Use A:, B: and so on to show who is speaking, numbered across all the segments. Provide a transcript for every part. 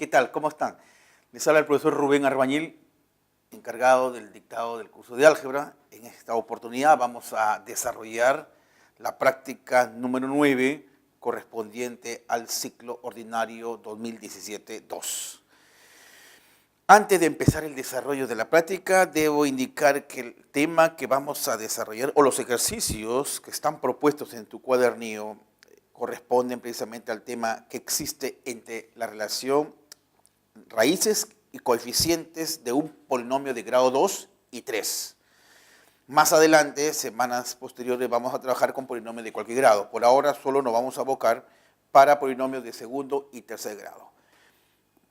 A: ¿Qué tal? ¿Cómo están? Les habla el profesor Rubén Arbañil, encargado del dictado del curso de álgebra. En esta oportunidad vamos a desarrollar la práctica número 9 correspondiente al ciclo ordinario 2017-2. Antes de empezar el desarrollo de la práctica, debo indicar que el tema que vamos a desarrollar o los ejercicios que están propuestos en tu cuadernillo corresponden precisamente al tema que existe entre la relación raíces y coeficientes de un polinomio de grado 2 y 3. Más adelante, semanas posteriores, vamos a trabajar con polinomios de cualquier grado. Por ahora solo nos vamos a abocar para polinomios de segundo y tercer grado.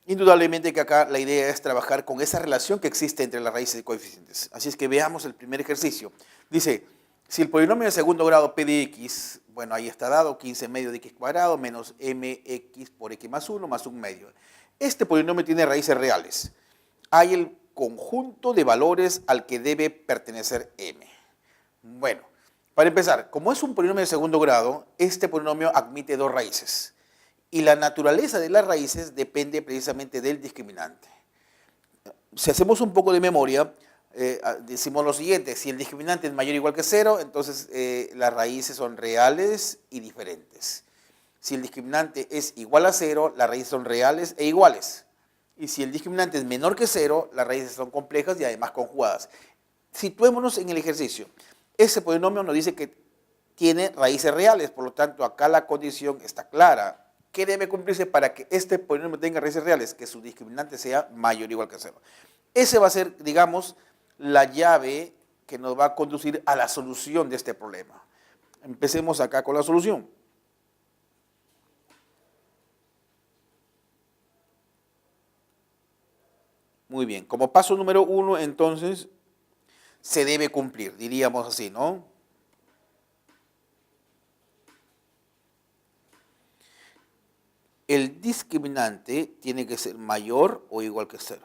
A: Indudablemente que acá la idea es trabajar con esa relación que existe entre las raíces y coeficientes. Así es que veamos el primer ejercicio. Dice, si el polinomio de segundo grado p de x, bueno, ahí está dado, 15 medio de x cuadrado menos mx por x más 1 más 1 medio. Este polinomio tiene raíces reales. Hay el conjunto de valores al que debe pertenecer m. Bueno, para empezar, como es un polinomio de segundo grado, este polinomio admite dos raíces. Y la naturaleza de las raíces depende precisamente del discriminante. Si hacemos un poco de memoria, decimos lo siguiente: si el discriminante es mayor o igual que 0, entonces las raíces son reales y diferentes. Si el discriminante es igual a 0, las raíces son reales e iguales. Y si el discriminante es menor que 0, las raíces son complejas y además conjugadas. Situémonos en el ejercicio. Ese polinomio nos dice que tiene raíces reales, por lo tanto acá la condición está clara. ¿Qué debe cumplirse para que este polinomio tenga raíces reales? Que su discriminante sea mayor o igual que 0. Ese va a ser, digamos, la llave que nos va a conducir a la solución de este problema. Empecemos acá con la solución. Muy bien, como paso número 1, entonces, se debe cumplir, diríamos así, ¿no? El discriminante tiene que ser mayor o igual que 0.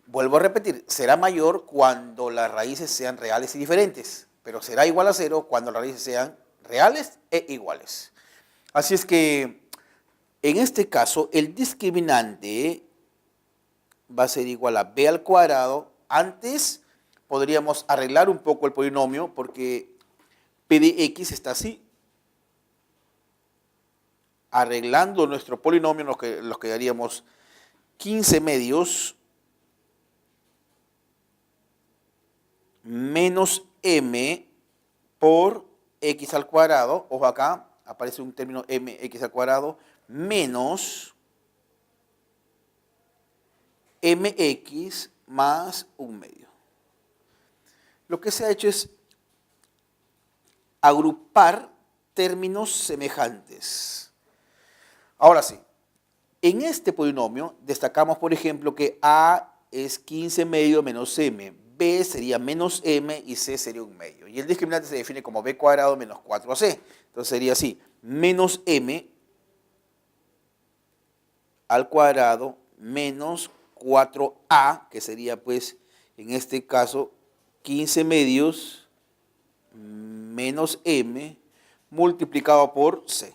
A: Vuelvo a repetir, será mayor cuando las raíces sean reales y diferentes, pero será igual a 0 cuando las raíces sean reales e iguales. Así es que, en este caso, el discriminante va a ser igual a b al cuadrado. Antes podríamos arreglar un poco el polinomio porque p de x está así. Arreglando nuestro polinomio nos quedaríamos 15 medios menos m por x al cuadrado. Ojo, acá aparece un término mx al cuadrado menos mx más 1 medio. Lo que se ha hecho es agrupar términos semejantes. Ahora sí, en este polinomio destacamos, por ejemplo, que a es 15 medio menos m, b sería menos m y c sería 1 medio. Y el discriminante se define como b cuadrado menos 4ac. Entonces sería así, menos m al cuadrado menos 4a, que sería pues en este caso 15 medios menos m multiplicado por c.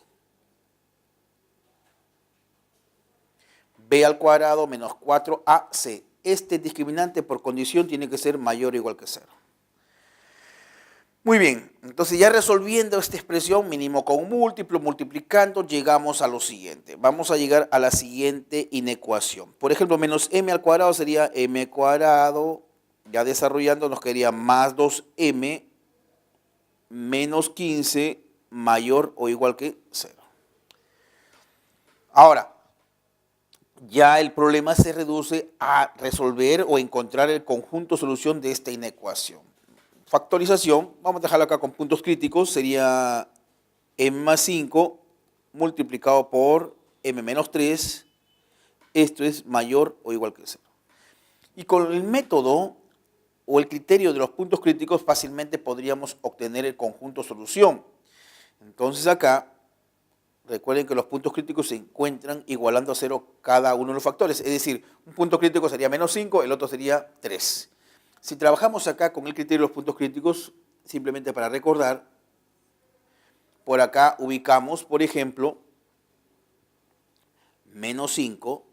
A: b al cuadrado menos 4ac. Este discriminante por condición tiene que ser mayor o igual que 0. Muy bien, entonces ya resolviendo esta expresión mínimo con múltiplo, multiplicando, llegamos a lo siguiente. Vamos a llegar a la siguiente inecuación. Por ejemplo, menos m al cuadrado sería m cuadrado, ya desarrollando nos quedaría más 2m menos 15 mayor o igual que 0. Ahora, ya el problema se reduce a resolver o encontrar el conjunto solución de esta inecuación. Factorización, vamos a dejarlo acá con puntos críticos, sería m más 5 multiplicado por m menos 3, esto es mayor o igual que 0. Y con el método o el criterio de los puntos críticos fácilmente podríamos obtener el conjunto solución. Entonces acá, recuerden que los puntos críticos se encuentran igualando a 0 cada uno de los factores. Es decir, un punto crítico sería menos 5, el otro sería 3. Si trabajamos acá con el criterio de los puntos críticos, simplemente para recordar, por acá ubicamos, por ejemplo, menos 5,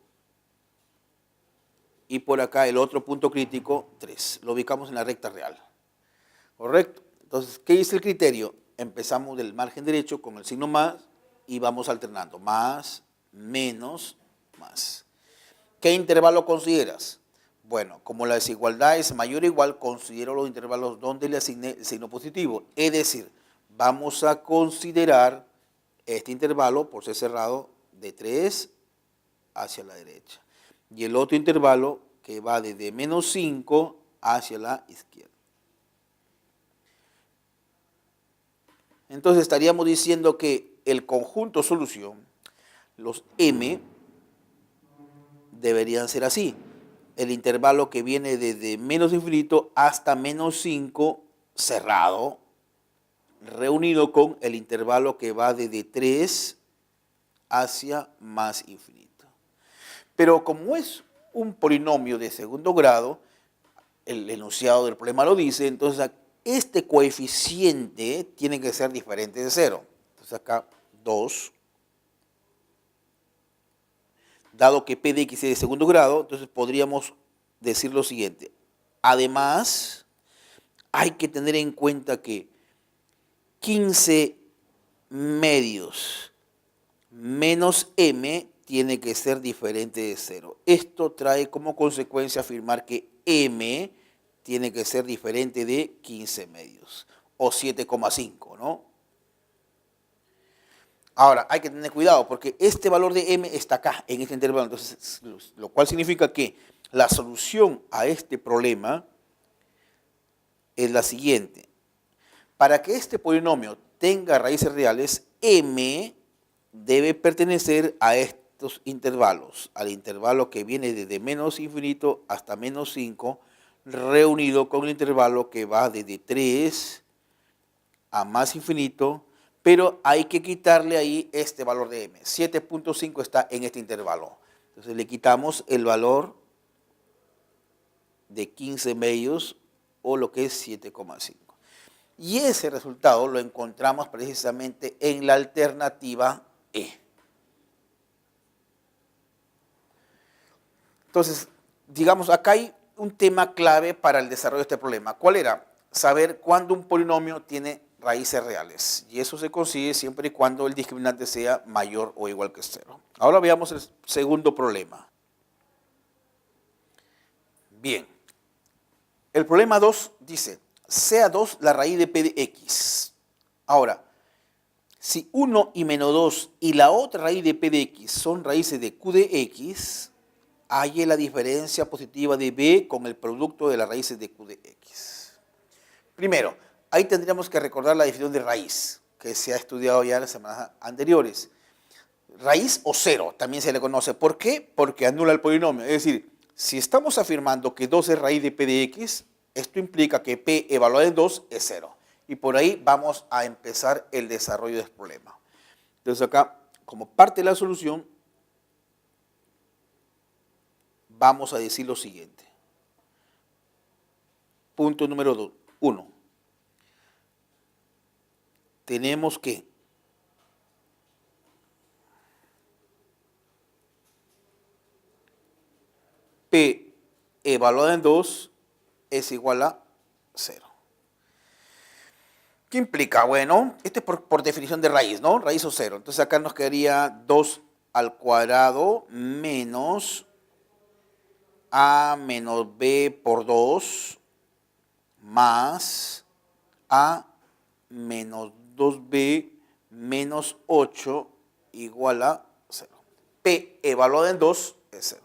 A: y por acá el otro punto crítico, 3. Lo ubicamos en la recta real. ¿Correcto? Entonces, ¿qué dice el criterio? Empezamos del margen derecho con el signo más y vamos alternando. Más, menos, más. ¿Qué intervalo consideras? Bueno, como la desigualdad es mayor o igual, considero los intervalos donde le asigné el signo positivo. Es decir, vamos a considerar este intervalo, por ser cerrado, de 3 hacia la derecha. Y el otro intervalo que va desde menos 5 hacia la izquierda. Entonces estaríamos diciendo que el conjunto solución, los M, deberían ser así. El intervalo que viene desde menos infinito hasta menos 5 cerrado, reunido con el intervalo que va desde 3 hacia más infinito. Pero como es un polinomio de segundo grado, el enunciado del problema lo dice, entonces este coeficiente tiene que ser diferente de 0. Entonces acá 2. Dado que P de X es de segundo grado, entonces podríamos decir lo siguiente. Además, hay que tener en cuenta que 15 medios menos M tiene que ser diferente de 0. Esto trae como consecuencia afirmar que M tiene que ser diferente de 15 medios, o 7,5, ¿no? Ahora, hay que tener cuidado porque este valor de M está acá, en este intervalo. Entonces, lo cual significa que la solución a este problema es la siguiente. Para que este polinomio tenga raíces reales, M debe pertenecer a estos intervalos, al intervalo que viene desde menos infinito hasta menos 5, reunido con el intervalo que va desde 3 a más infinito, pero hay que quitarle ahí este valor de M. 7.5 está en este intervalo. Entonces le quitamos el valor de 15 medios, o lo que es 7,5. Y ese resultado lo encontramos precisamente en la alternativa E. Entonces, digamos, acá hay un tema clave para el desarrollo de este problema. ¿Cuál era? Saber cuándo un polinomio tiene raíces reales. Y eso se consigue siempre y cuando el discriminante sea mayor o igual que 0. Ahora veamos el segundo problema. Bien. El problema 2 dice, sea 2 la raíz de P de X. Ahora, si 1 y menos 2 y la otra raíz de P de X son raíces de Q de X, halle la diferencia positiva de B con el producto de las raíces de Q de X. Primero, ahí tendríamos que recordar la definición de raíz, que se ha estudiado ya en las semanas anteriores. Raíz o cero, también se le conoce. ¿Por qué? Porque anula el polinomio. Es decir, si estamos afirmando que 2 es raíz de P de X, esto implica que P evaluado en 2 es 0. Y por ahí vamos a empezar el desarrollo del problema. Entonces acá, como parte de la solución, vamos a decir lo siguiente. Punto número 1. Tenemos que P evaluado en 2 es igual a 0. ¿Qué implica? Bueno, esto es por definición de raíz, ¿no? Raíz o 0. Entonces acá nos quedaría 2 al cuadrado menos A menos B por 2 más A menos 2B menos 8 igual a 0. P evaluado en 2 es 0.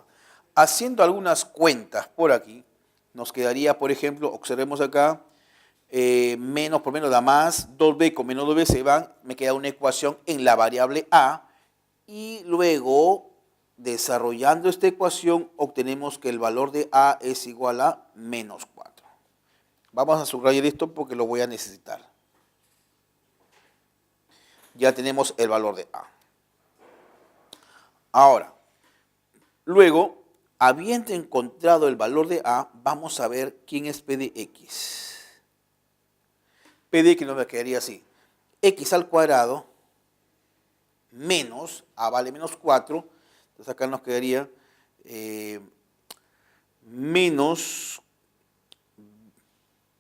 A: Haciendo algunas cuentas por aquí, nos quedaría, por ejemplo, observemos acá, menos por menos da más, 2b con menos 2b se van, me queda una ecuación en la variable a, y luego, desarrollando esta ecuación, obtenemos que el valor de a es igual a menos 4. Vamos a subrayar esto porque lo voy a necesitar. Ya tenemos el valor de a. Ahora, luego, habiendo encontrado el valor de a, vamos a ver quién es P de X. P de X nos me quedaría así. X al cuadrado menos, a vale menos 4, Entonces acá nos quedaría menos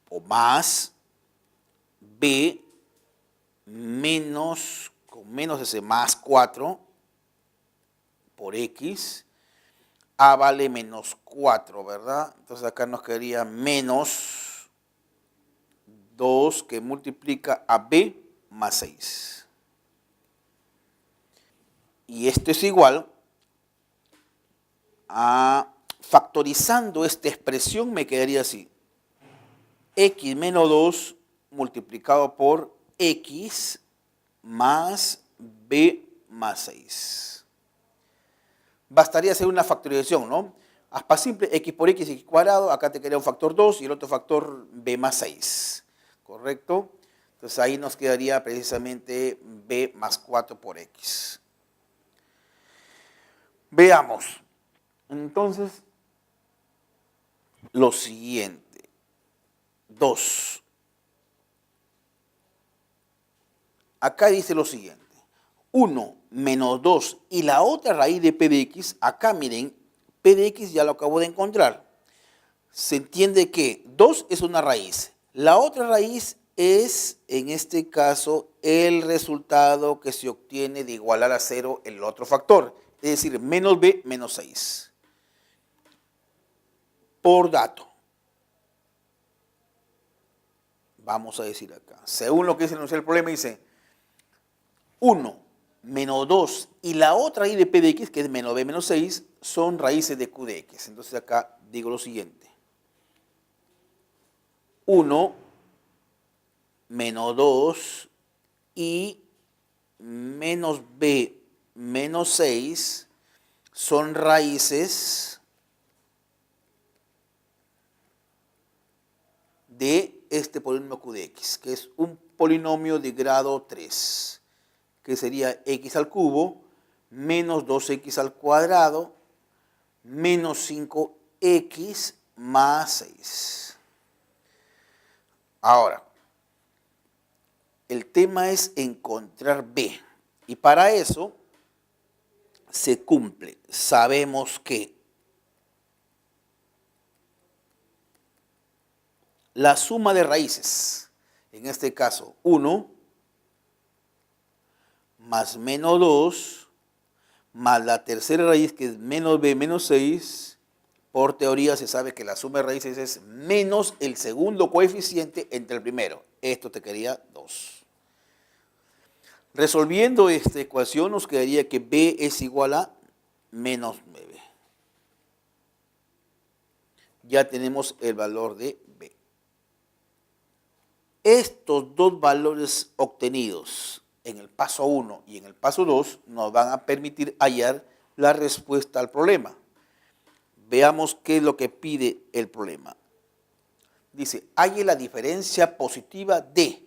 A: o más b menos, con menos ese más 4 por x, a vale menos 4, ¿verdad? Entonces acá nos quedaría menos 2 que multiplica a b más 6. Y esto es igual a, factorizando esta expresión me quedaría así. X menos 2 multiplicado por x más b más 6. Bastaría hacer una factorización, ¿no? Aspa simple, x por x cuadrado, acá te quedaría un factor 2 y el otro factor b más 6, ¿correcto? Entonces ahí nos quedaría precisamente b más 4 por x. Veamos, entonces, lo siguiente. 2. Acá dice lo siguiente. 1 menos 2 y la otra raíz de p de x, acá miren, p de x ya lo acabo de encontrar. Se entiende que 2 es una raíz. La otra raíz es, en este caso, el resultado que se obtiene de igualar a 0 el otro factor. Es decir, menos b menos 6. Por dato. Vamos a decir acá. Según lo que dice el enunciado del problema, dice 1 menos 2 y la otra raíz de p de x, que es menos b menos 6, son raíces de q de x. Entonces acá digo lo siguiente. 1 menos 2 y menos b menos 6 son raíces de este polinomio q de x, que es un polinomio de grado 3, que sería x al cubo menos 2x al cuadrado menos 5x más 6. Ahora, el tema es encontrar b, y para eso se cumple. Sabemos que la suma de raíces, en este caso 1 más menos 2 más la tercera raíz que es menos b menos 6, por teoría se sabe que la suma de raíces es menos el segundo coeficiente entre el primero. Esto te quedaría 2. Resolviendo esta ecuación nos quedaría que b es igual a menos 9. Ya tenemos el valor de b. Estos dos valores obtenidos en el paso 1 y en el paso 2 nos van a permitir hallar la respuesta al problema. Veamos qué es lo que pide el problema. Dice, halle la diferencia positiva de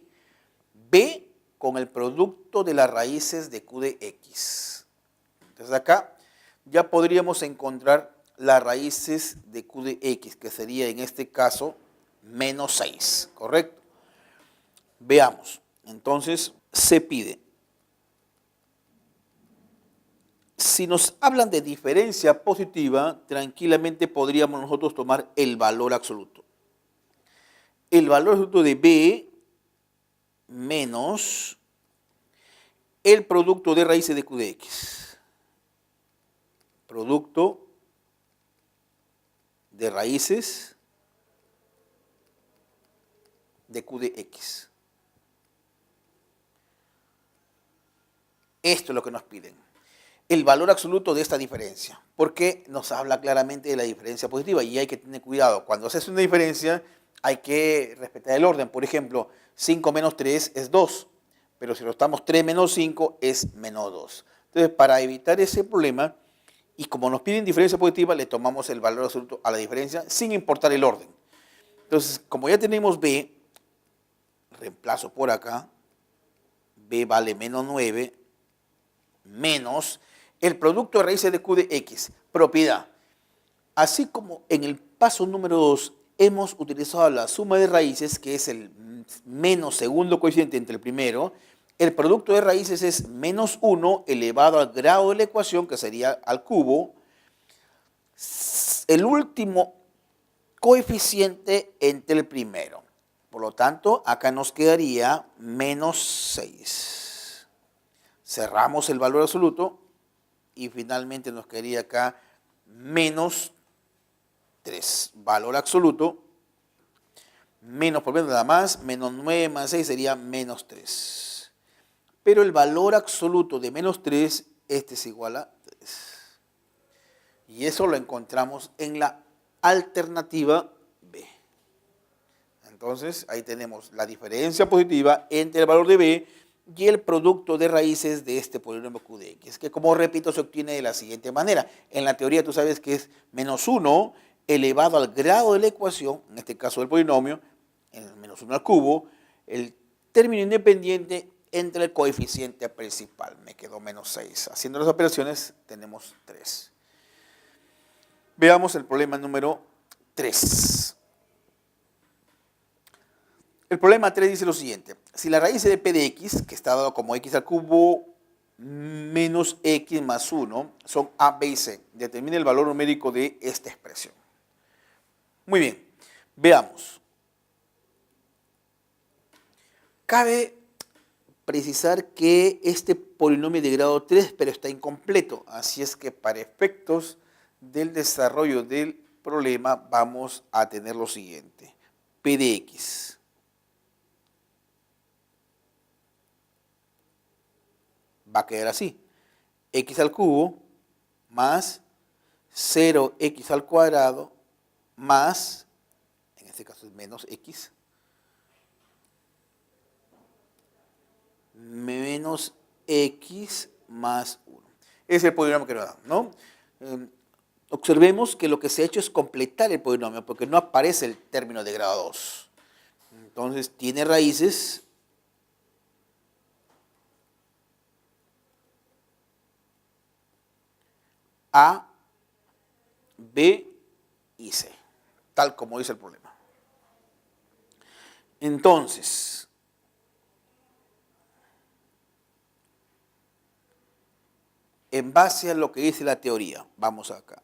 A: b con el producto de las raíces de q de x. Entonces acá ya podríamos encontrar las raíces de q de x, que sería en este caso menos 6, ¿correcto? Veamos, entonces se pide. Si nos hablan de diferencia positiva, tranquilamente podríamos nosotros tomar el valor absoluto. El valor absoluto de b menos el producto de raíces de q de x. Producto de raíces de q de x. Esto es lo que nos piden. El valor absoluto de esta diferencia, porque nos habla claramente de la diferencia positiva y hay que tener cuidado. Cuando se hace una diferencia hay que respetar el orden. Por ejemplo, 5 menos 3 es 2, pero si lo estamos 3 menos 5 es menos 2. Entonces, para evitar ese problema, y como nos piden diferencia positiva, le tomamos el valor absoluto a la diferencia sin importar el orden. Entonces, como ya tenemos b, reemplazo por acá, b vale menos 9, menos el producto de raíces de q de x, propiedad. Así como en el paso número 2 hemos utilizado la suma de raíces, que es el menos segundo coeficiente entre el primero, El producto de raíces es menos 1 elevado al grado de la ecuación, que sería al cubo. El último coeficiente entre el primero. Por lo tanto, acá nos quedaría menos 6. Cerramos el valor absoluto y finalmente nos quedaría acá menos 3. Valor absoluto, menos por menos nada más, menos 9 más 6 sería menos 3. Pero el valor absoluto de menos 3, este es igual a 3. Y eso lo encontramos en la alternativa B. Entonces, ahí tenemos la diferencia positiva entre el valor de B y el producto de raíces de este polinomio Q de X, que como repito se obtiene de la siguiente manera. En la teoría tú sabes que es menos 1 elevado al grado de la ecuación, en este caso del polinomio, en el menos 1 al cubo, el término independiente entre el coeficiente principal. Me quedó menos 6. Haciendo las operaciones tenemos 3. Veamos el problema número 3. El problema 3 dice lo siguiente. Si la raíz de p de x, que está dado como x al cubo menos x más 1, son a, b y c, determina el valor numérico de esta expresión. Muy bien, veamos. Cabe precisar que este polinomio es de grado 3, pero está incompleto. Así es que para efectos del desarrollo del problema vamos a tener lo siguiente. P de x va a quedar así. X al cubo más 0x al cuadrado más, en este caso es menos x, menos x más 1. Ese es el polinomio que nos da, ¿no? Observemos que lo que se ha hecho es completar el polinomio porque no aparece el término de grado 2. Entonces tiene raíces A, B y C, tal como dice el problema. Entonces, en base a lo que dice la teoría, vamos acá.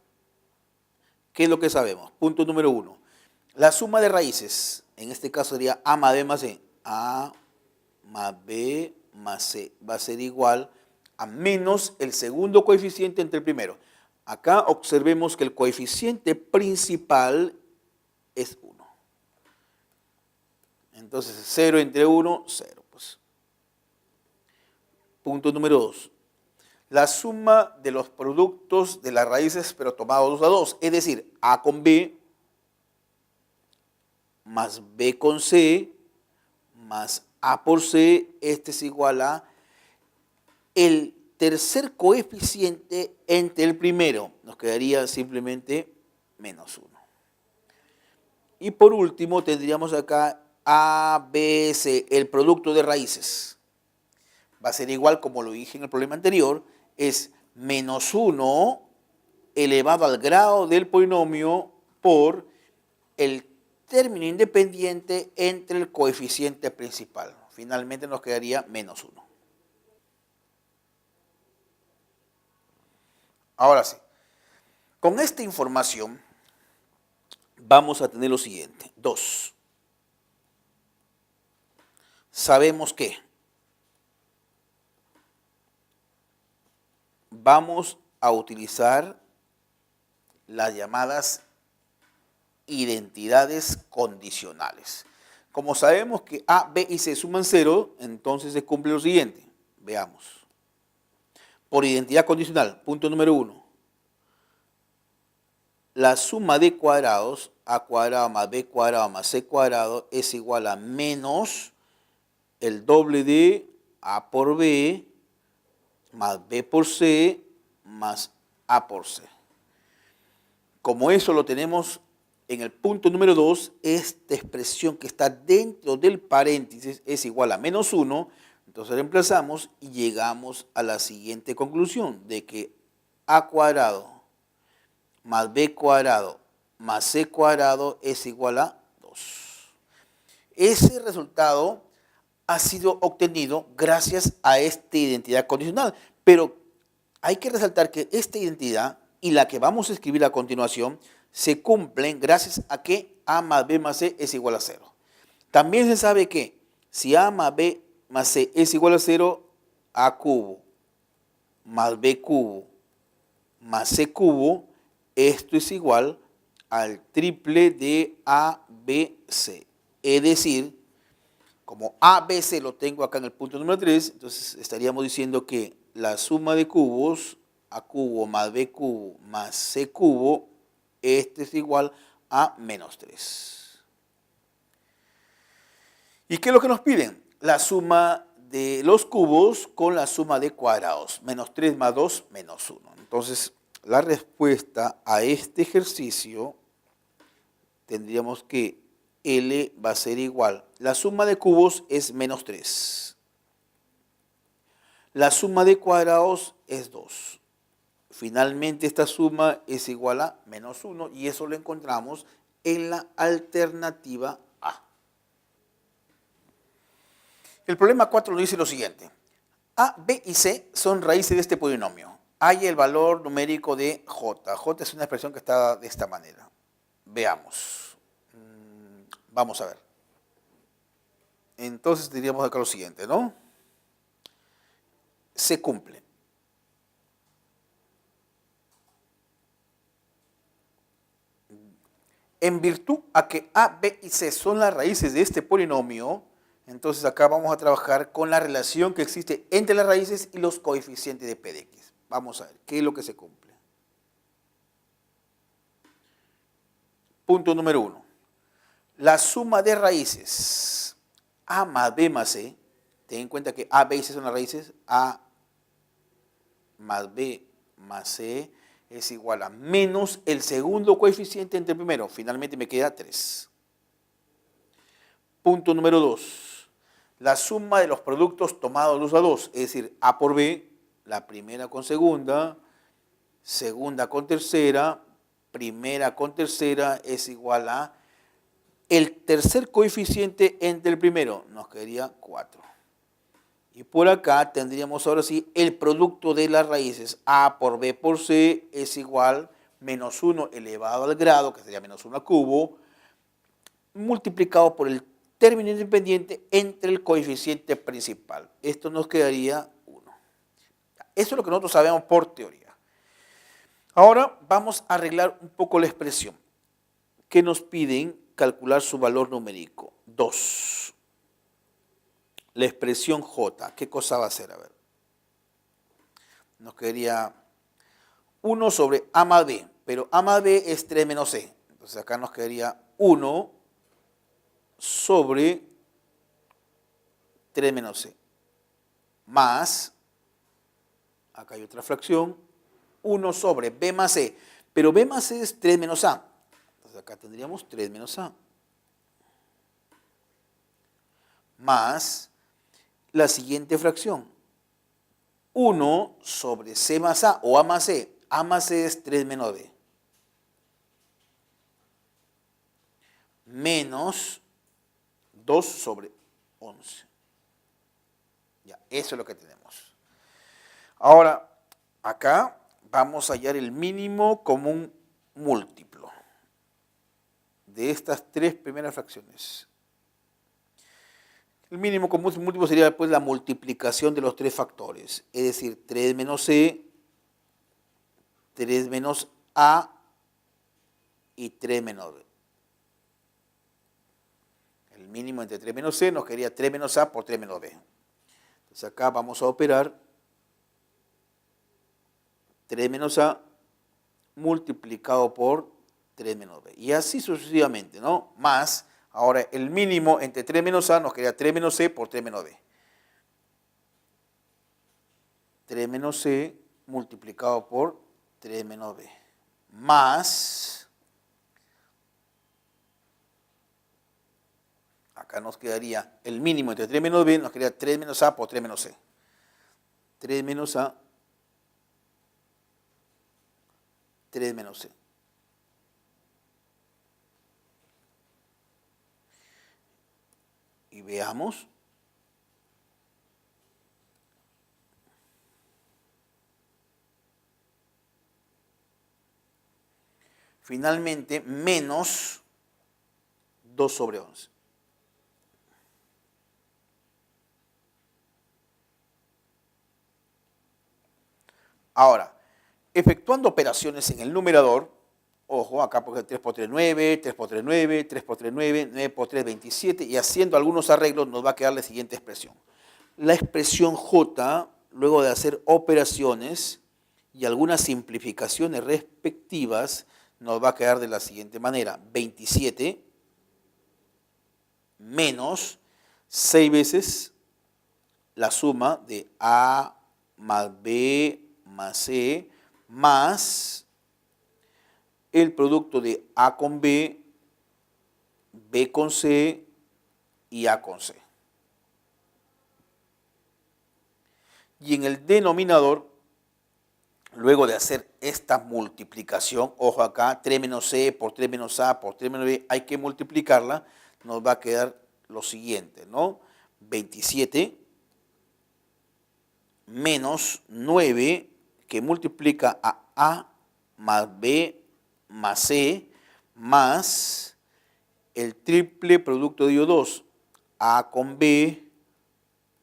A: ¿Qué es lo que sabemos? Punto número 1. La suma de raíces, en este caso sería A más B más C. A más B más C va a ser igual a menos el segundo coeficiente entre el primero. Acá observemos que el coeficiente principal es 1. Entonces 0 entre 1, 0. Pues. Punto número 2. La suma de los productos de las raíces, pero tomados 2 a 2, es decir, A con B más B con C más A por C, este es igual a el tercer coeficiente entre el primero. Nos quedaría simplemente menos 1. Y por último tendríamos acá A, B, C, el producto de raíces. Va a ser igual como lo dije en el problema anterior, es menos 1 elevado al grado del polinomio por el término independiente entre el coeficiente principal. Finalmente nos quedaría menos 1. Ahora sí, con esta información vamos a tener lo siguiente. 2. Sabemos que vamos a utilizar las llamadas identidades condicionales. Como sabemos que A, B y C suman 0, entonces se cumple lo siguiente. Veamos. Por identidad condicional, punto número 1. La suma de cuadrados, A cuadrado más B cuadrado más C cuadrado, es igual a menos el doble de A por B más B por C más A por C. Como eso lo tenemos en el punto número 2, esta expresión que está dentro del paréntesis es igual a menos 1, entonces reemplazamos y llegamos a la siguiente conclusión, de que A cuadrado más B cuadrado más C cuadrado es igual a 2. Ese resultado ha sido obtenido gracias a esta identidad condicional. Pero hay que resaltar que esta identidad y la que vamos a escribir a continuación se cumplen gracias a que A más B más C es igual a 0. También se sabe que si A más B más C es igual a 0, A cubo más B cubo más C cubo, esto es igual al triple de ABC. Es decir, como ABC lo tengo acá en el punto número 3, entonces estaríamos diciendo que la suma de cubos, A cubo más B cubo más C cubo, este es igual a menos 3. ¿Y qué es lo que nos piden? La suma de los cubos con la suma de cuadrados. Menos 3 más 2, menos 1. Entonces, la respuesta a este ejercicio tendríamos que L va a ser igual. La suma de cubos es menos 3. La suma de cuadrados es 2. Finalmente esta suma es igual a menos 1 y eso lo encontramos en la alternativa A. El problema 4 nos dice lo siguiente. A, B y C son raíces de este polinomio. Hay el valor numérico de J. J es una expresión que está de esta manera. Veamos. Vamos a ver. Entonces diríamos acá lo siguiente, ¿no? Se cumple. En virtud a que A, B y C son las raíces de este polinomio, entonces acá vamos a trabajar con la relación que existe entre las raíces y los coeficientes de P de X. Vamos a ver, ¿qué es lo que se cumple? Punto número 1. La suma de raíces A más B más C, ten en cuenta que A, B y C son las raíces, A más B más C es igual a menos el segundo coeficiente entre el primero. Finalmente me queda 3. Punto número 2. La suma de los productos tomados 2 a 2, es decir, A por B, la primera con segunda, segunda con tercera, primera con tercera es igual a el tercer coeficiente entre el primero, nos quedaría 4. Y por acá tendríamos ahora sí el producto de las raíces. A por B por C es igual menos 1 elevado al grado, que sería menos 1 al cubo, multiplicado por el término independiente entre el coeficiente principal. Esto nos quedaría 1. Eso es lo que nosotros sabemos por teoría. Ahora vamos a arreglar un poco la expresión que nos piden calcular su valor numérico. 2. La expresión J, ¿qué cosa va a ser? A ver. Nos quedaría 1 sobre A más B, pero A más B es 3 menos C. Entonces acá nos quedaría 1 sobre 3 menos C. Más, acá hay otra fracción, 1 sobre B más C. Pero B más C es 3 menos A. Entonces acá tendríamos 3 menos A. Más la siguiente fracción. 1 sobre C más A o A más C. A más C es 3 menos B. Menos 2 sobre 11. Ya, eso es lo que tenemos. Ahora, acá vamos a hallar el mínimo común múltiplo de estas tres primeras fracciones. El mínimo común múltiplo sería después la multiplicación de los tres factores, es decir, 3 menos C, 3 menos A y 3 menos B. El mínimo entre 3 menos C nos quedaría 3 menos A por 3 menos B. Entonces acá vamos a operar 3 menos A multiplicado por 3 menos B. Y así sucesivamente, ¿no? Más, ahora el mínimo entre 3 menos A nos quedaría 3 menos C por 3 menos B. 3 menos C multiplicado por 3 menos B. Más, acá nos quedaría el mínimo entre 3 menos B, nos quedaría 3 menos A por 3 menos C. 3 menos A, 3 menos C. Y veamos, finalmente menos 2 sobre 11. Ahora, efectuando operaciones en el numerador, ojo, acá porque 3 por 3, 9, 3 por 3, 9, 3 por 3, 9, 9 por 3, 27, y haciendo algunos arreglos nos va a quedar la siguiente expresión. La expresión J, luego de hacer operaciones y algunas simplificaciones respectivas, nos va a quedar de la siguiente manera. 27 menos 6 veces la suma de A más B más C más el producto de A con B, B con C y A con C. Y en el denominador, luego de hacer esta multiplicación, ojo acá, 3 menos C por 3 menos A por 3 menos B, hay que multiplicarla, nos va a quedar lo siguiente, ¿no? 27 menos 9, que multiplica a A más B más C, más el triple producto de ellos dos, A con B,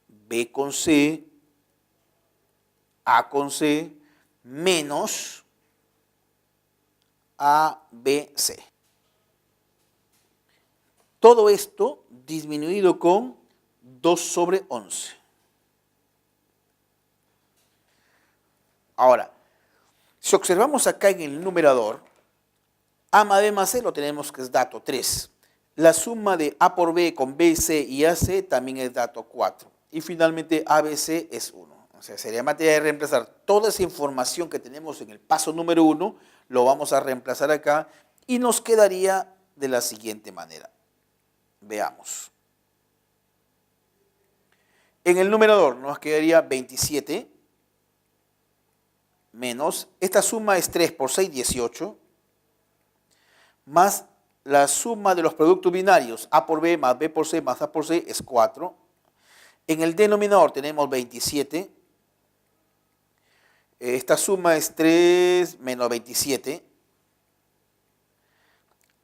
A: B con C, A con C, menos A, B, C. Todo esto disminuido con 2 sobre 11. Ahora, si observamos acá en el numerador, A más B más C lo tenemos que es dato 3. La suma de A por B con B, C y AC también es dato 4. Y finalmente ABC es 1. O sea, sería materia de reemplazar toda esa información que tenemos en el paso número 1, lo vamos a reemplazar acá y nos quedaría de la siguiente manera. Veamos. En el numerador nos quedaría 27 menos, esta suma es 3 por 6, 18, más la suma de los productos binarios, A por B más B por C más A por C es 4. En el denominador tenemos 27. Esta suma es 3 menos 27.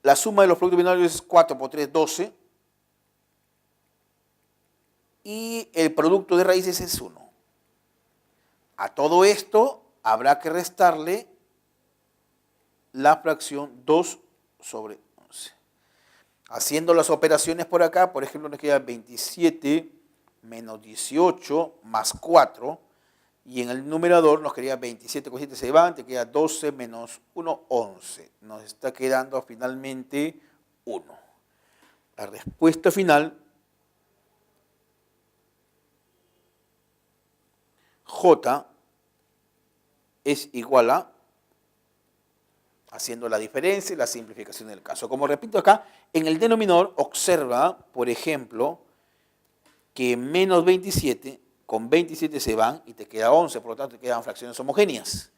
A: La suma de los productos binarios es 4 por 3, 12. Y el producto de raíces es 1. A todo esto habrá que restarle la fracción 2 sobre 11. Haciendo las operaciones por acá, por ejemplo, nos queda 27 menos 18 más 4. Y en el numerador nos quedaría 27 con 7 se van, te queda 12 menos 1, 11. Nos está quedando finalmente 1. La respuesta final, J es igual a, haciendo la diferencia y la simplificación del caso. Como repito acá, en el denominador observa, por ejemplo, que menos 27 con 27 se van y te queda 11, por lo tanto te quedan fracciones homogéneas.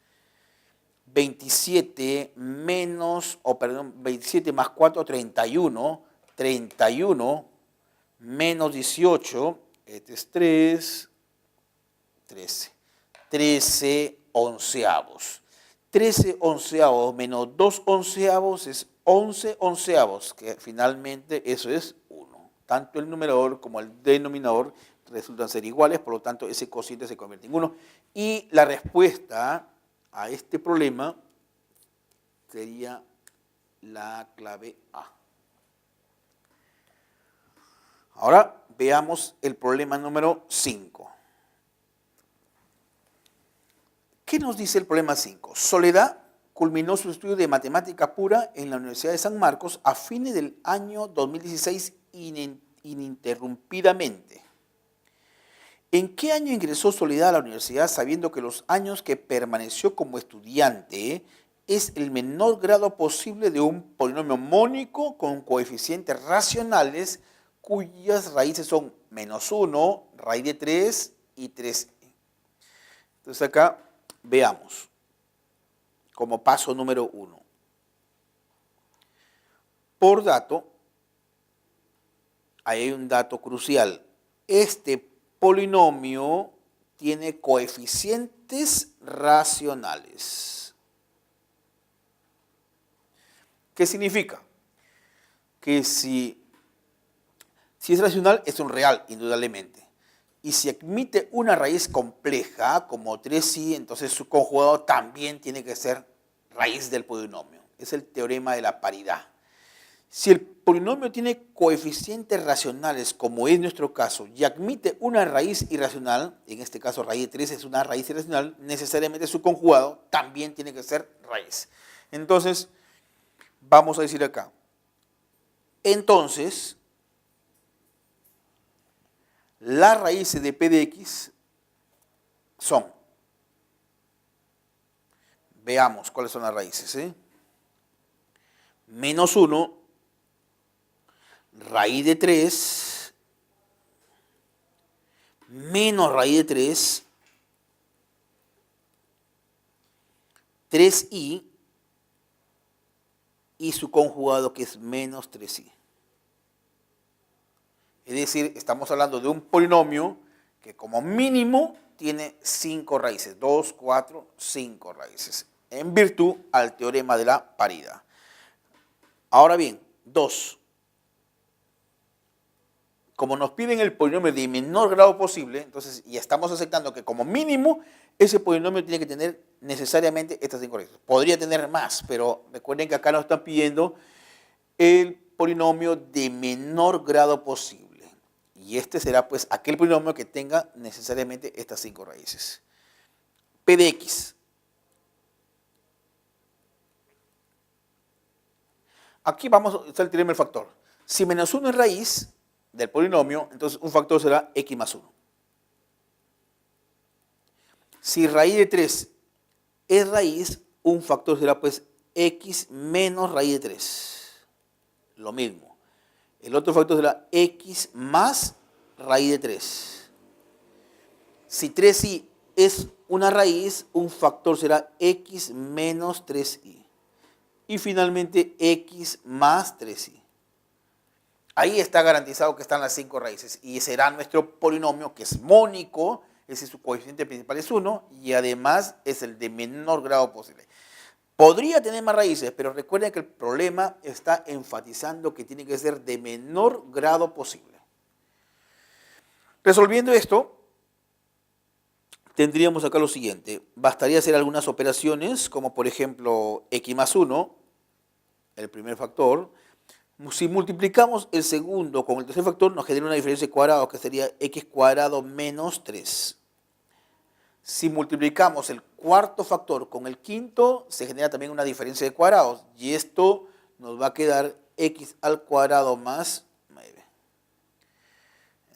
A: 27 27 más 4, 31. 31 menos 18, este es 3, 13. 13 onceavos. 13 onceavos menos 2 onceavos es 11 onceavos, que finalmente eso es 1. Tanto el numerador como el denominador resultan ser iguales, por lo tanto ese cociente se convierte en 1. Y la respuesta a este problema sería la clave A. Ahora veamos el problema número 5. ¿Qué nos dice el problema 5? Soledad culminó su estudio de matemática pura en la Universidad de San Marcos a fines del año 2016 ininterrumpidamente. ¿En qué año ingresó Soledad a la universidad sabiendo que los años que permaneció como estudiante es el menor grado posible de un polinomio mónico con coeficientes racionales cuyas raíces son menos 1, raíz de 3 y 3? Entonces acá veamos como paso número 1. Por dato, ahí hay un dato crucial. Este polinomio tiene coeficientes racionales. ¿Qué significa? Que si es racional, es un real, indudablemente. Y si admite una raíz compleja, como 3i, entonces su conjugado también tiene que ser raíz del polinomio. Es el teorema de la paridad. Si el polinomio tiene coeficientes racionales, como es nuestro caso, y admite una raíz irracional, en este caso raíz de 3 es una raíz irracional, necesariamente su conjugado también tiene que ser raíz. Entonces, vamos a decir acá. Entonces, las raíces de p de x son, veamos cuáles son las raíces, menos 1, raíz de 3, menos raíz de 3, 3i, y su conjugado que es menos 3i. Es decir, estamos hablando de un polinomio que como mínimo tiene 5 raíces, 2, 4, 5 raíces, en virtud al teorema de la paridad. Ahora bien, 2. Como nos piden el polinomio de menor grado posible, entonces, y estamos aceptando que como mínimo ese polinomio tiene que tener necesariamente estas 5 raíces. Podría tener más, pero recuerden que acá nos están pidiendo el polinomio de menor grado posible. Y este será pues aquel polinomio que tenga necesariamente estas 5 raíces. P de x. Aquí vamos a usar el teorema del factor. Si menos 1 es raíz del polinomio, entonces un factor será x más 1. Si raíz de 3 es raíz, un factor será pues x menos raíz de 3. Lo mismo. El otro factor será x más raíz de 3. Si 3i es una raíz, un factor será x menos 3i. Y finalmente x más 3i. Ahí está garantizado que están las 5 raíces y será nuestro polinomio que es mónico, ese su coeficiente principal es 1 y además es el de menor grado posible. Podría tener más raíces, pero recuerden que el problema está enfatizando que tiene que ser de menor grado posible. Resolviendo esto, tendríamos acá lo siguiente. Bastaría hacer algunas operaciones, como por ejemplo x más 1, el primer factor. Si multiplicamos el segundo con el tercer factor, nos genera una diferencia de cuadrados, que sería x cuadrado menos 3. Si multiplicamos el cuarto factor con el quinto, se genera también una diferencia de cuadrados. Y esto nos va a quedar x al cuadrado más 9.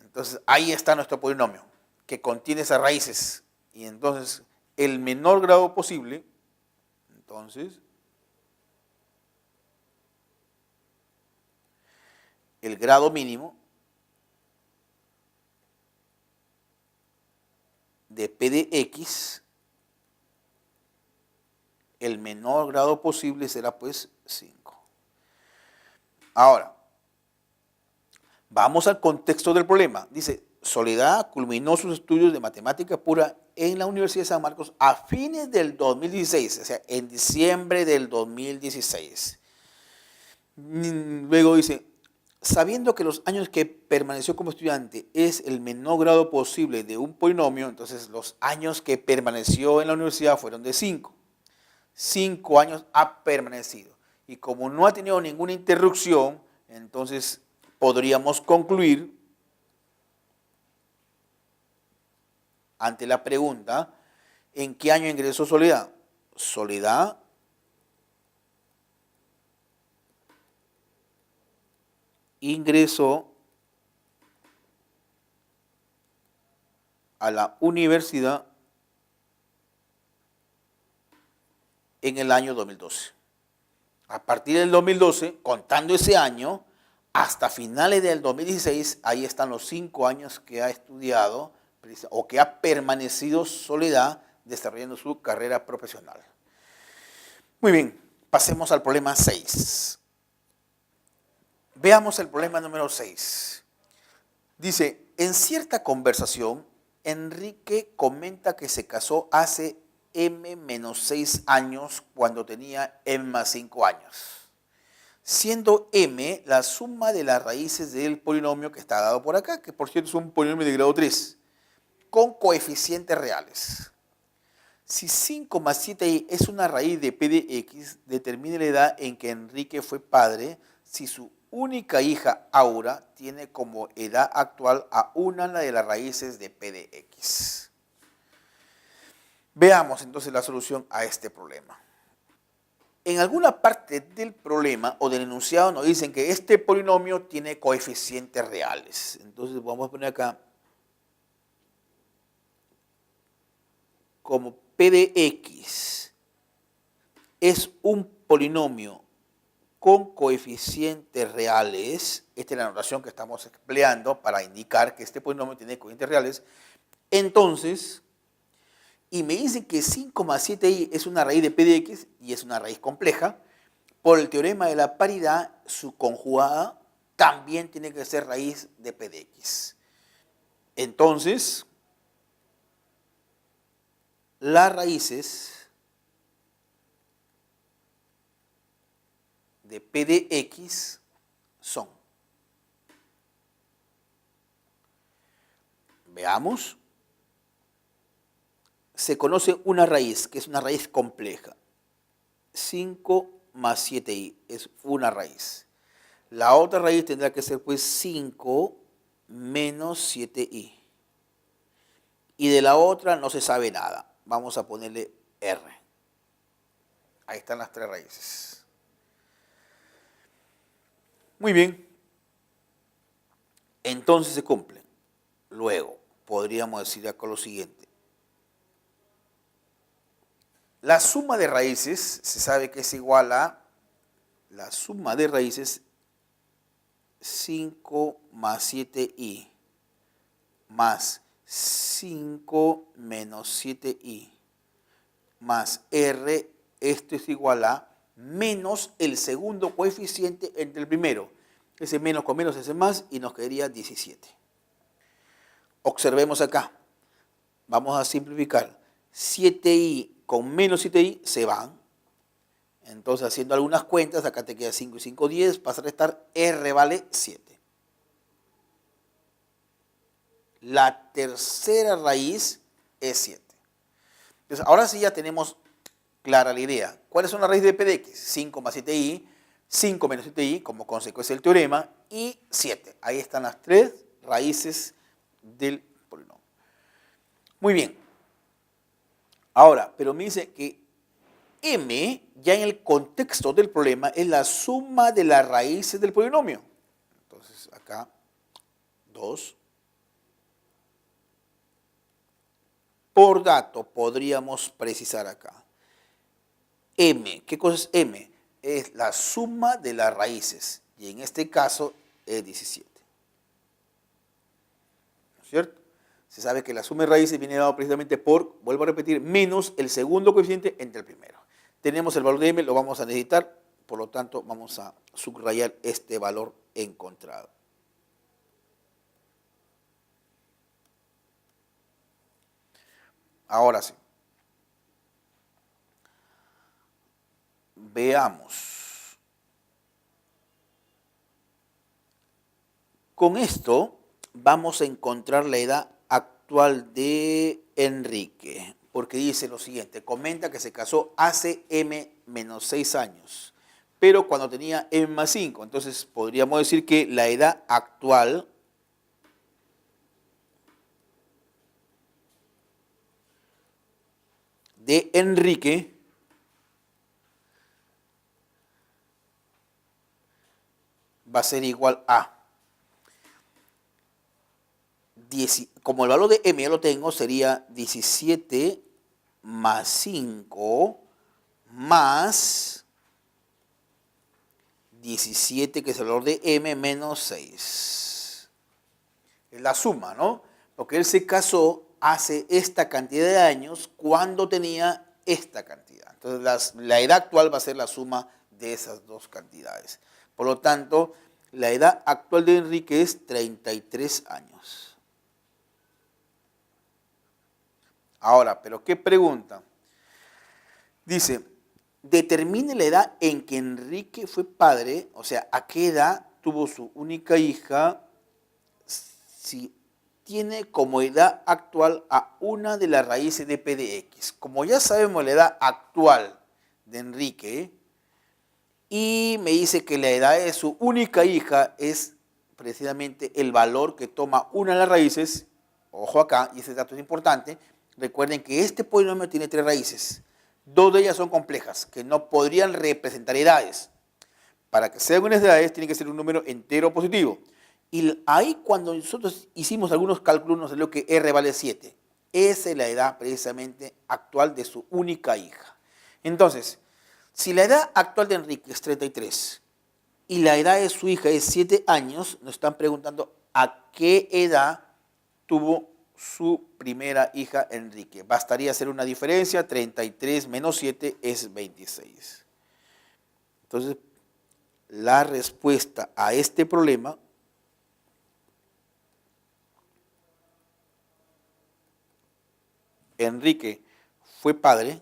A: Entonces, ahí está nuestro polinomio, que contiene esas raíces. Y entonces, el menor grado posible, entonces, el grado mínimo de p de x, el menor grado posible será pues 5. Ahora, vamos al contexto del problema. Dice, Soledad culminó sus estudios de matemática pura en la Universidad de San Marcos a fines del 2016, o sea, en diciembre del 2016. Luego dice, sabiendo que los años que permaneció como estudiante es el menor grado posible de un polinomio, entonces los años que permaneció en la universidad fueron de 5. 5 años ha permanecido. Y como no ha tenido ninguna interrupción, entonces podríamos concluir ante la pregunta, ¿en qué año ingresó Soledad? Soledad ingresó a la universidad en el año 2012. A partir del 2012, contando ese año, hasta finales del 2016, ahí están los 5 años que ha estudiado o que ha permanecido Soledad desarrollando su carrera profesional. Muy bien, pasemos al problema 6. Veamos el problema número 6. Dice, en cierta conversación, Enrique comenta que se casó hace M-6 años cuando tenía M más 5 años. siendo m la suma de las raíces del polinomio que está dado por acá, que por cierto es un polinomio de grado 3, con coeficientes reales. Si 5 más 7i es una raíz de p de x, determine la edad en que Enrique fue padre si su única hija, Aura, tiene como edad actual a una de las raíces de p de x. Veamos entonces la solución a este problema. En alguna parte del problema o del enunciado nos dicen que este polinomio tiene coeficientes reales. Entonces vamos a poner acá como p de x es un polinomio con coeficientes reales, esta es la notación que estamos empleando para indicar que este polinomio tiene coeficientes reales, entonces, y me dicen que 5 más 7i es una raíz de p de x y es una raíz compleja, por el teorema de la paridad, su conjugada también tiene que ser raíz de p de x. Entonces, las raíces de p de x son, veamos, se conoce una raíz, que es una raíz compleja. 5 más 7i es una raíz. La otra raíz tendrá que ser pues 5 menos 7i. Y de la otra no se sabe nada. Vamos a ponerle r. Ahí están las tres raíces. Muy bien. Entonces se cumple. Luego, podríamos decir acá lo siguiente. La suma de raíces se sabe que es igual a la suma de raíces 5 más 7i más 5 menos 7i más r, esto es igual a menos el segundo coeficiente entre el primero. Ese menos con menos es más y nos quedaría 17. Observemos acá. Vamos a simplificar. 7i con menos 7i se van. Entonces, haciendo algunas cuentas, acá te queda 5 y 5, 10. Pasa a restar, r vale 7. La tercera raíz es 7. Entonces, ahora sí ya tenemos clara la idea. ¿Cuáles son las raíces de p de x? 5 más 7i, 5 menos 7i como consecuencia del teorema y 7. Ahí están las tres raíces del polinomio. Muy bien. Ahora, pero me dice que m, ya en el contexto del problema, es la suma de las raíces del polinomio. Entonces, acá, 2. Por dato, podríamos precisar acá. M, ¿qué cosa es m? Es la suma de las raíces. Y en este caso es 17. ¿No es cierto? Se sabe que la suma de raíces viene dado precisamente por, vuelvo a repetir, menos el segundo coeficiente entre el primero. Tenemos el valor de m, lo vamos a necesitar, por lo tanto vamos a subrayar este valor encontrado. Ahora sí. Veamos. Con esto vamos a encontrar la edad actual de Enrique, porque dice lo siguiente, comenta que se casó hace m menos 6 años, pero cuando tenía m más 5, entonces podríamos decir que la edad actual de Enrique va a ser igual a, como el valor de m ya lo tengo, sería 17 más 5 más 17, que es el valor de m, menos 6. Es la suma, ¿no? Porque él se casó hace esta cantidad de años cuando tenía esta cantidad. Entonces la edad actual va a ser la suma de esas dos cantidades. Por lo tanto, la edad actual de Enrique es 33 años. Ahora, ¿pero qué pregunta? Dice, determine la edad en que Enrique fue padre, o sea, a qué edad tuvo su única hija, si tiene como edad actual a una de las raíces de P de X. Como ya sabemos la edad actual de Enrique, y me dice que la edad de su única hija es precisamente el valor que toma una de las raíces, ojo acá, y ese dato es importante, recuerden que este polinomio tiene 3 raíces, 2 de ellas son complejas, que no podrían representar edades. Para que sean unas edades tiene que ser un número entero positivo. Y ahí cuando nosotros hicimos algunos cálculos nos salió que R vale 7. Esa es la edad precisamente actual de su única hija. Entonces, si la edad actual de Enrique es 33 y la edad de su hija es 7 años, nos están preguntando a qué edad tuvo su primera hija Enrique. Bastaría hacer una diferencia, 33 menos 7 es 26. Entonces, la respuesta a este problema Enrique fue padre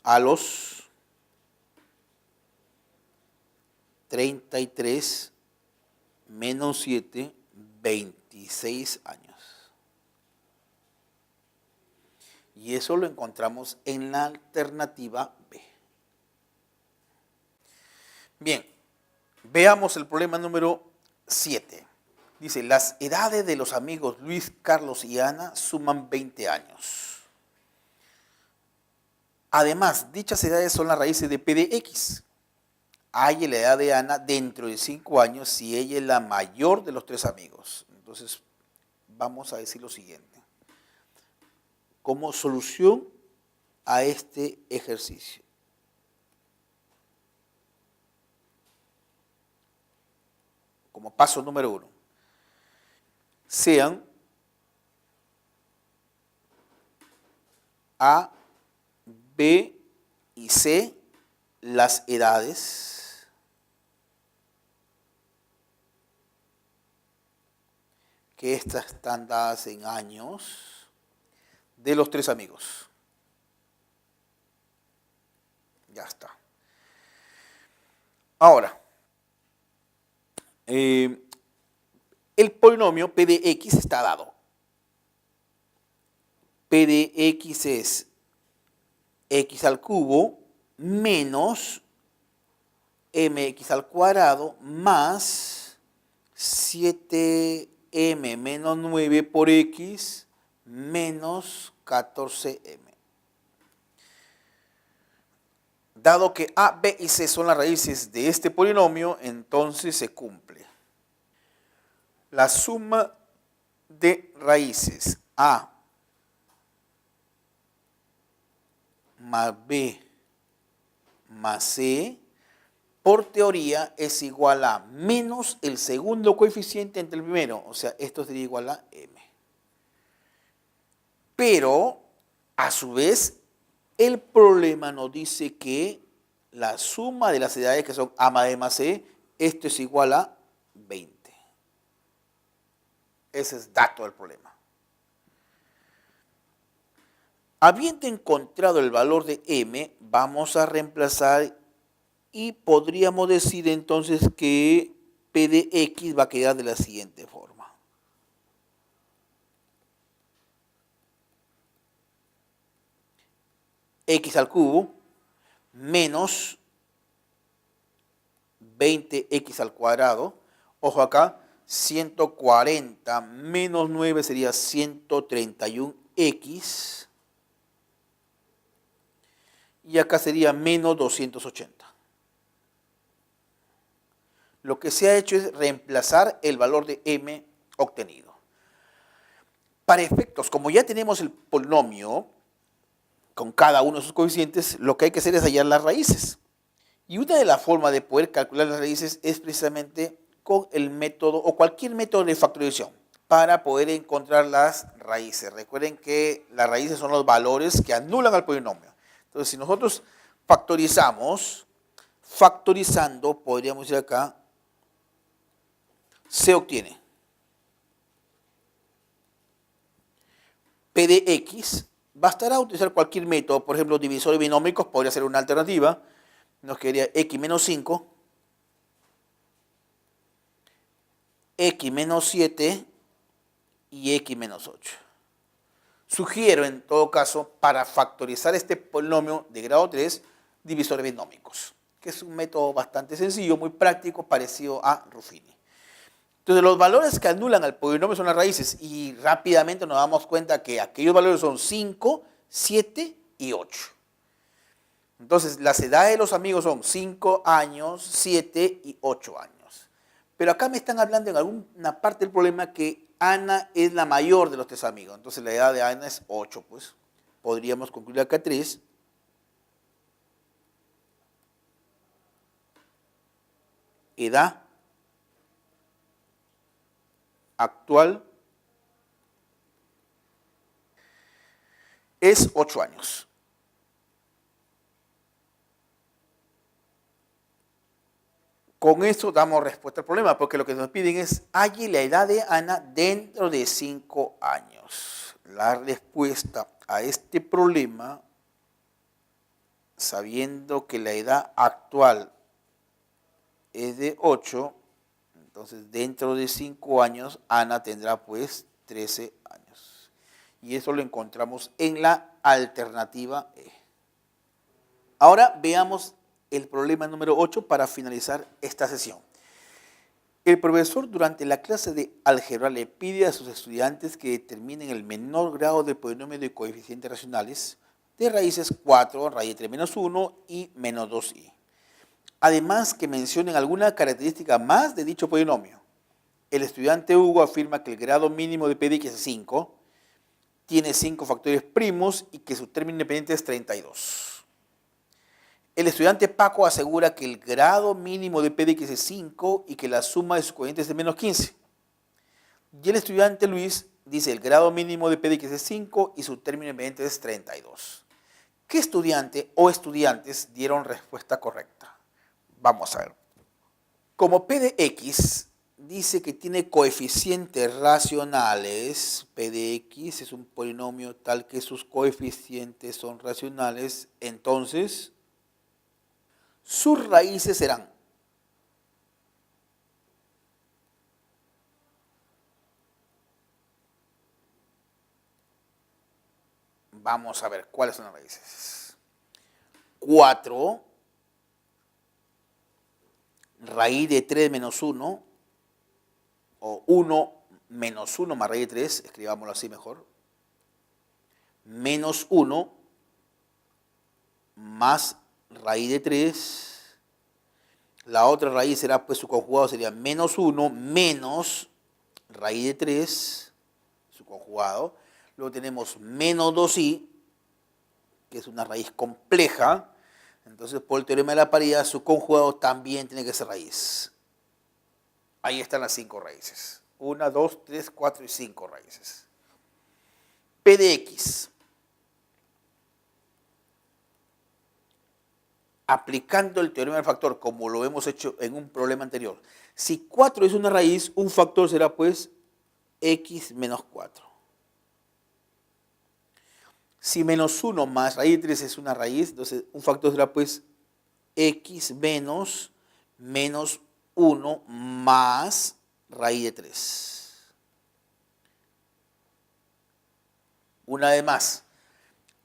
A: a los 33 menos 7, 26 años. Y eso lo encontramos en la alternativa B. Bien, veamos el problema número 7. Dice, las edades de los amigos Luis, Carlos y Ana suman 20 años. Además, dichas edades son las raíces de P de X. Hay la edad de Ana dentro de 5 años si ella es la mayor de los 3 amigos. Entonces, vamos a decir lo siguiente. Como solución a este ejercicio. Como paso número 1. Sean A, B y C las edades que estas están dadas en años de los 3 amigos. Ya está. Ahora, el polinomio P de X está dado. P de X es X al cubo menos mx al cuadrado más 7m menos 9 por x menos 14m. Dado que a, b y c son las raíces de este polinomio, entonces se cumple. La suma de raíces a más b más c, por teoría es igual a menos el segundo coeficiente entre el primero, o sea, esto sería igual a m. Pero, a su vez, el problema nos dice que la suma de las edades que son a más b más c, esto es igual a 20. Ese es dato del problema. Habiendo encontrado el valor de m, vamos a reemplazar y podríamos decir entonces que P de X va a quedar de la siguiente forma. X al cubo menos 20x al cuadrado. Ojo acá, 140 menos 9 sería 131x. Y acá sería menos 280. Lo que se ha hecho es reemplazar el valor de m obtenido. Para efectos, como ya tenemos el polinomio con cada uno de sus coeficientes, lo que hay que hacer es hallar las raíces. Y una de las formas de poder calcular las raíces es precisamente con el método o cualquier método de factorización para poder encontrar las raíces. Recuerden que las raíces son los valores que anulan al polinomio. Entonces, si nosotros factorizamos, factorizando, podríamos ir acá, se obtiene P de X. Bastará utilizar cualquier método, por ejemplo, divisores binómicos podría ser una alternativa. Nos quedaría X menos 5, X menos 7 y X menos 8. Sugiero, en todo caso, para factorizar este polinomio de grado 3, divisores binómicos, que es un método bastante sencillo, muy práctico, parecido a Ruffini. Entonces, los valores que anulan al polinomio son las raíces y rápidamente nos damos cuenta que aquellos valores son 5, 7 y 8. Entonces, las edades de los amigos son 5 años, 7 y 8 años. Pero acá me están hablando en alguna parte del problema que Ana es la mayor de los 3 amigos. Entonces, la edad de Ana es 8, pues. Podríamos concluir acá 3. Edad actual es 8 años. Con eso damos respuesta al problema, porque lo que nos piden es halle la edad de Ana dentro de 5 años. La respuesta a este problema, sabiendo que la edad actual es de 8, entonces dentro de 5 años Ana tendrá pues 13 años. Y eso lo encontramos en la alternativa E. Ahora veamos el problema número 8 para finalizar esta sesión. El profesor durante la clase de álgebra le pide a sus estudiantes que determinen el menor grado de polinomio de coeficientes racionales de raíces 4, raíz de 3 menos 1 y menos 2i. Además, que mencionen alguna característica más de dicho polinomio. El estudiante Hugo afirma que el grado mínimo de P de X es 5, tiene 5 factores primos y que su término independiente es 32. El estudiante Paco asegura que el grado mínimo de P de X es 5 y que la suma de sus cocientes es de menos 15. Y el estudiante Luis dice el grado mínimo de P de X es 5 y su término independiente es 32. ¿Qué estudiante o estudiantes dieron respuesta correcta? Vamos a ver. Como P de X dice que tiene coeficientes racionales, P de X es un polinomio tal que sus coeficientes son racionales, entonces sus raíces serán vamos a ver cuáles son las raíces. 4 raíz de 3 menos 1, o 1 menos 1 más raíz de 3, escribámoslo así mejor, menos 1 más raíz de 3, la otra raíz será, pues su conjugado sería menos 1 menos raíz de 3, su conjugado, luego tenemos menos 2i, que es una raíz compleja. Entonces, por el teorema de la paridad, su conjugado también tiene que ser raíz. Ahí están las 5 raíces. 1, 2, 3, 4 y 5 raíces. P de X. Aplicando el teorema del factor, como lo hemos hecho en un problema anterior. Si 4 es una raíz, un factor será pues X menos 4. Si menos 1 más raíz de 3 es una raíz, entonces un factor será pues X menos 1 más raíz de 3. Una vez más,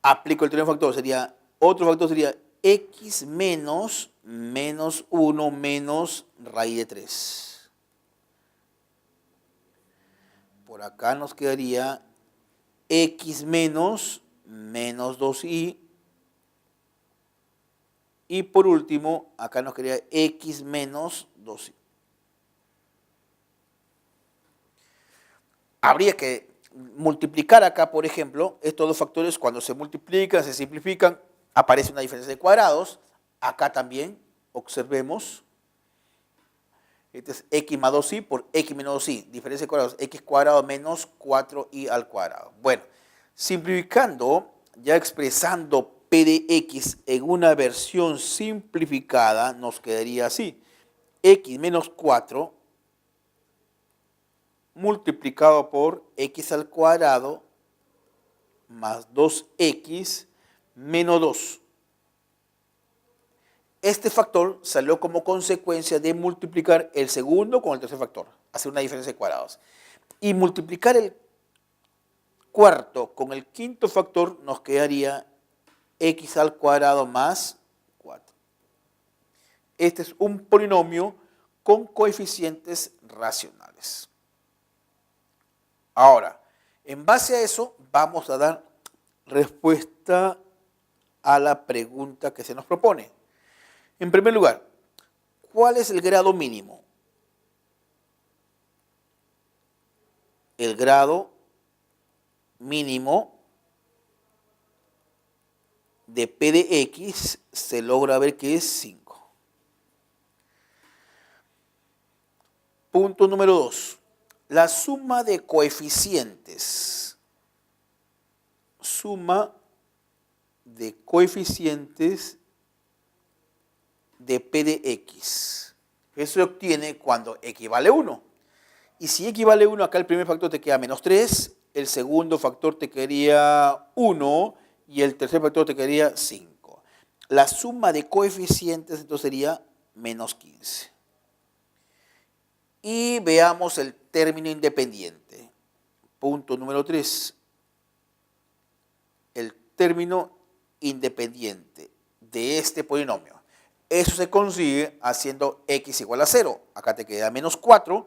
A: aplico el teorema del factor, otro factor sería X menos 1 menos raíz de 3. Por acá nos quedaría X menos 2i. Y por último, acá nos quedaría X menos 2i. Habría que multiplicar acá, por ejemplo, estos dos factores cuando se multiplican, se simplifican, aparece una diferencia de cuadrados. Acá también, observemos, este es X más 2i por X menos 2i. Diferencia de cuadrados, X cuadrado menos 4i al cuadrado. Bueno, simplificando, ya expresando P de X en una versión simplificada, nos quedaría así. X menos 4 multiplicado por x al cuadrado más 2x menos 2. Este factor salió como consecuencia de multiplicar el segundo con el tercer factor, hacer una diferencia de cuadrados. Y multiplicar el cuarto con el quinto factor nos quedaría x al cuadrado más 4. Este es un polinomio con coeficientes racionales. Ahora, en base a eso, vamos a dar respuesta a la pregunta que se nos propone. En primer lugar, ¿cuál es el grado mínimo? El grado mínimo de P de X se logra ver que es 5. Punto número 2. La suma de coeficientes. Suma de coeficientes de P de X. Eso se obtiene cuando x vale 1. Y si x vale 1, acá el primer factor te queda menos 3, el segundo factor te quedaría 1 y el tercer factor te quedaría 5. La suma de coeficientes entonces sería menos 15. Y veamos el término independiente. Punto número 3. El término independiente de este polinomio. Eso se consigue haciendo x igual a 0. Acá te queda menos 4.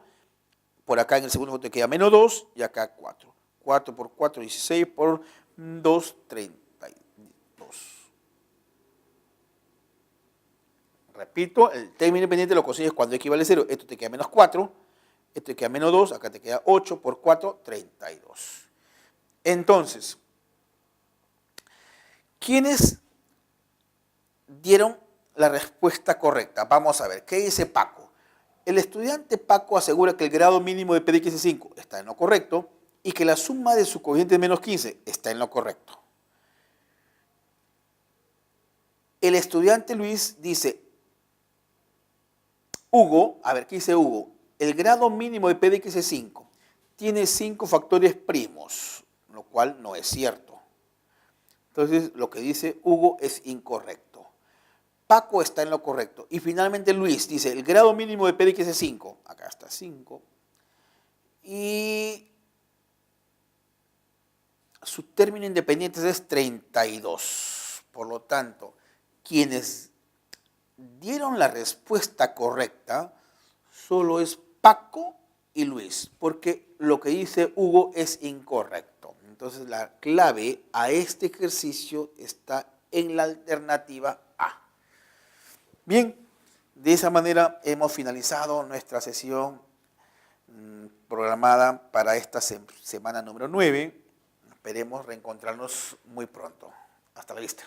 A: Por acá en el segundo te queda menos 2 y acá 4. 4 por 4, 16 por 2, 32. Repito, el término independiente lo consigues cuando x vale 0. Esto te queda menos 4, esto te queda menos 2, acá te queda 8 por 4, 32. Entonces, ¿quiénes dieron la respuesta correcta? Vamos a ver, ¿qué dice Paco? El estudiante Paco asegura que el grado mínimo de P de X es 5, está en lo correcto, y que la suma de su coeficiente es menos 15, está en lo correcto. El estudiante Luis dice, Hugo, a ver, ¿qué dice Hugo? El grado mínimo de P de X es 5, tiene 5 factores primos, lo cual no es cierto. Entonces, lo que dice Hugo es incorrecto. Paco está en lo correcto. Y finalmente Luis dice, el grado mínimo de P de X es 5. Acá está 5. Y su término independiente es 32. Por lo tanto, quienes dieron la respuesta correcta solo es Paco y Luis, porque lo que dice Hugo es incorrecto. Entonces, la clave a este ejercicio está en la alternativa A. Bien, de esa manera hemos finalizado nuestra sesión programada para esta semana número 9. Esperemos reencontrarnos muy pronto. Hasta la vista.